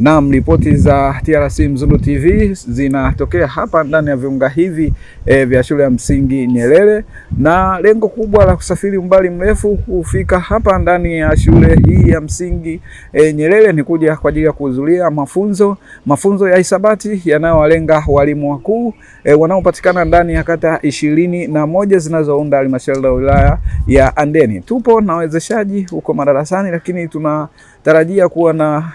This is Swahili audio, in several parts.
Na ripoti za TRC Mzundu TV zinatokea hapa ndani ya viunga hivi vya shule ya msingi Nyerere, na lengo kubwa la kusafiri umbali mrefu kufika hapa ndani ya shule hii ya msingi Nyerere ni kuja kwa ajili ya kuhudhuria mafunzo ya hisabati yanayowalenga walimu wakuu wanaopatikana ndani ya kata 21 zinazounda halmashauri ya wilaya ya Handeni. Tupo na wawezeshaji huko madarasani, lakini tunatarajia kuwa na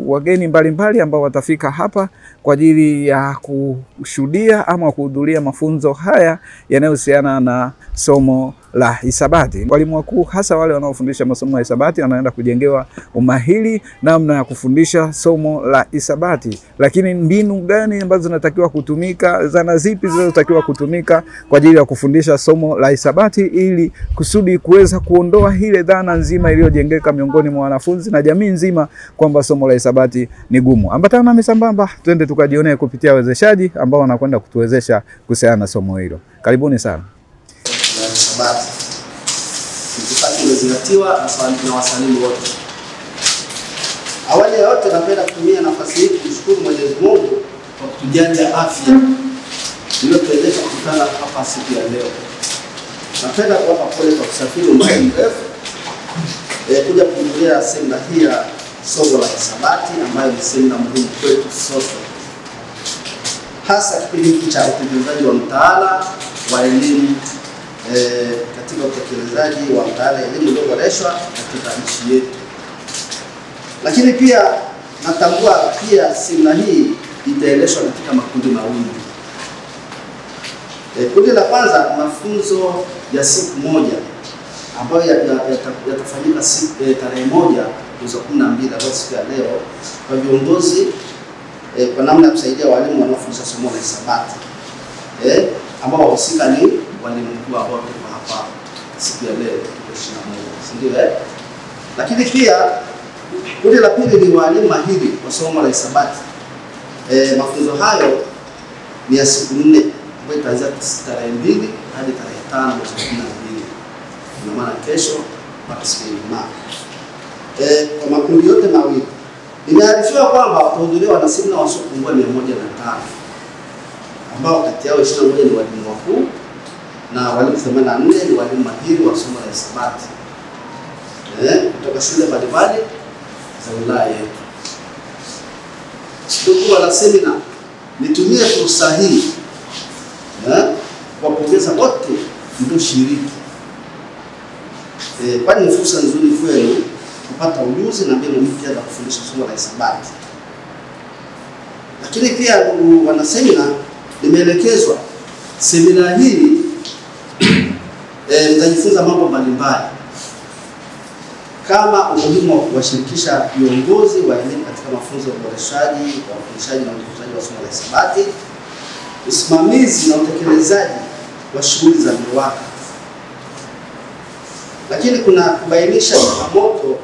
wageni mbalimbali ambao watafika hapa kwa ajili ya kushuhudia ama kuhudhuria mafunzo haya yanayohusiana na somo la hisabati. Walimu wakuu hasa wale wanaofundisha masomo ya hisabati wanaenda kujengewa umahiri namna ya kufundisha somo la hisabati. Lakini mbinu gani ambazo zinatakiwa kutumika, zana zipi zinazotakiwa kutumika kwa ajili ya kufundisha somo la hisabati ili kusudi kuweza kuondoa ile dhana nzima iliyojengeka miongoni mwa wanafunzi na jamii nzima kwamba somo la hisabati ni gumu. Ambatana nami sambamba twende tukajionee kupitia wawezeshaji ambao wanakwenda kutuwezesha kuhusiana na somo hilo. Karibuni sana. Hisabati mtikati umezingatiwa na wasalimu wote. Awali ya yote napenda kutumia nafasi hii kumshukuru Mwenyezi Mungu kwa kutujalia afya iliyotuwezesha kukutana hapa siku ya leo. Napenda kuwapa pole kwa kusafiri umbali mrefu kuja kuhudhuria semina hii ya somo la hisabati ambayo ni semina muhimu kwetu sote, hasa kipindi hiki cha utekelezaji wa mtaala wa elimu katika utekelezaji wa mtaala elimu iliyoboreshwa katika nchi yetu. Lakini pia natambua pia semina hii itaendeshwa katika makundi mawili. Kundi la kwanza mafunzo ya siku moja ambayo yatafanyika tarehe 1 mwezi wa 12 ambayo siku ya leo kwa viongozi kwa namna ya kusaidia walimu wanaofundisha somo la hisabati ambao wahusika ni walimu mkuu ambao tuko hapa siku ya leo 21, ndio Lakini pia kundi la pili ni walimu mahiri wa somo la hisabati. Mafunzo hayo ni ya siku 4 ambayo itaanzia tarehe 2 hadi tarehe 5 mwezi wa 12. Kwa maana kesho mpaka siku ya Ijumaa. Kwa makundi yote mawili imearifiwa kwamba watahudhuria wanasemina wasiopungua 105 ambao kati yao 21 ni walimu wakuu na walimu 84 ni walimu mahiri wa somo la hisabati kutoka shule mbalimbali za wilaya yetu. Ndugu wana semina, nitumie fursa hii kuwapongeza wote mlioshiriki, kwani ni fursa nzuri kwenu kupata ujuzi na mbinu mpya za kufundisha somo la hisabati. Lakini pia ndugu wana semina, nimeelekezwa semina hii mtajifunza mambo mbalimbali kama umuhimu wa kuwashirikisha viongozi wa elimu katika mafunzo ya uboreshaji wa ufundishaji na utekelezaji wa somo la hisabati, usimamizi na utekelezaji wa shughuli za viwaka. Lakini kuna kubainisha changamoto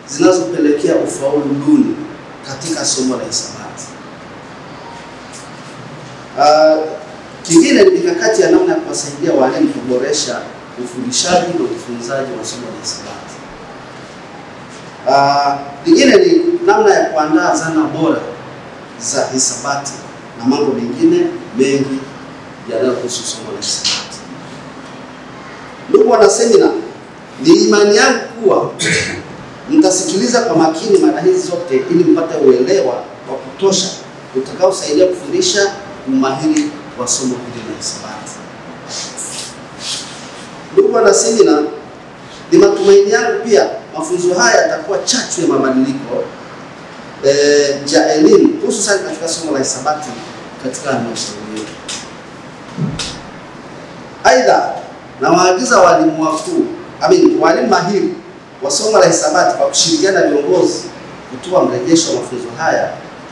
zinazopelekea ufaulu duni katika somo la hisabati. Kingine ni mikakati ya namna ya kuwasaidia walimu kuboresha ufundishaji na ujifunzaji wa somo la hisabati. Kingine ni namna ya kuandaa zana bora za hisabati na mambo mengine mengi yanayohusu somo la hisabati. Ndugu wana semina, ni imani yangu kuwa mtasikiliza kwa makini mada hizi zote ili mpate uelewa wa kutosha utakaosaidia kufundisha umahiri wa somo hili la hisabati. Ndugu wana semina, ni matumaini yangu pia mafunzo haya yatakuwa chachu ya mabadiliko ya elimu hususan katika somo la hisabati katika halmashauri yetu. Aidha, na waagiza walimu wakuu, walimu mahiri wa somo la hisabati kwa kushirikiana na viongozi kutoa mrejesho wa mafunzo haya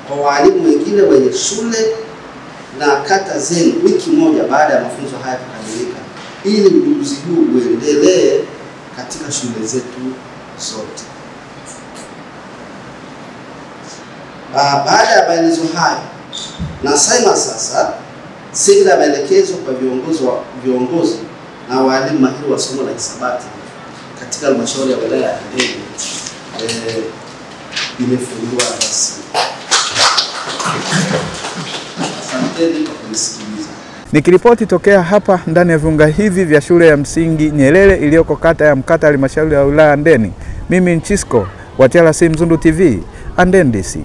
kwa walimu wengine wenye shule na kata zenu wiki moja baada ya mafunzo haya kukamilika, ili ujuzi huu uendelee katika shule zetu zote. Baada ya maelezo haya, nasema sasa semina ya maelekezo kwa viongozi na walimu mahiri wa somo la hisabati katika halmashauri ya wilaya ya Handeni imefunguliwa rasmi. Asanteni kwa kunisikiliza. Nikiripoti tokea hapa ndani ya viunga hivi vya shule ya msingi Nyerere iliyoko kata ya Mkata, halmashauri ya wilaya Handeni, mimi Nchisko wa TRC Mzundu TV, Handeni DC.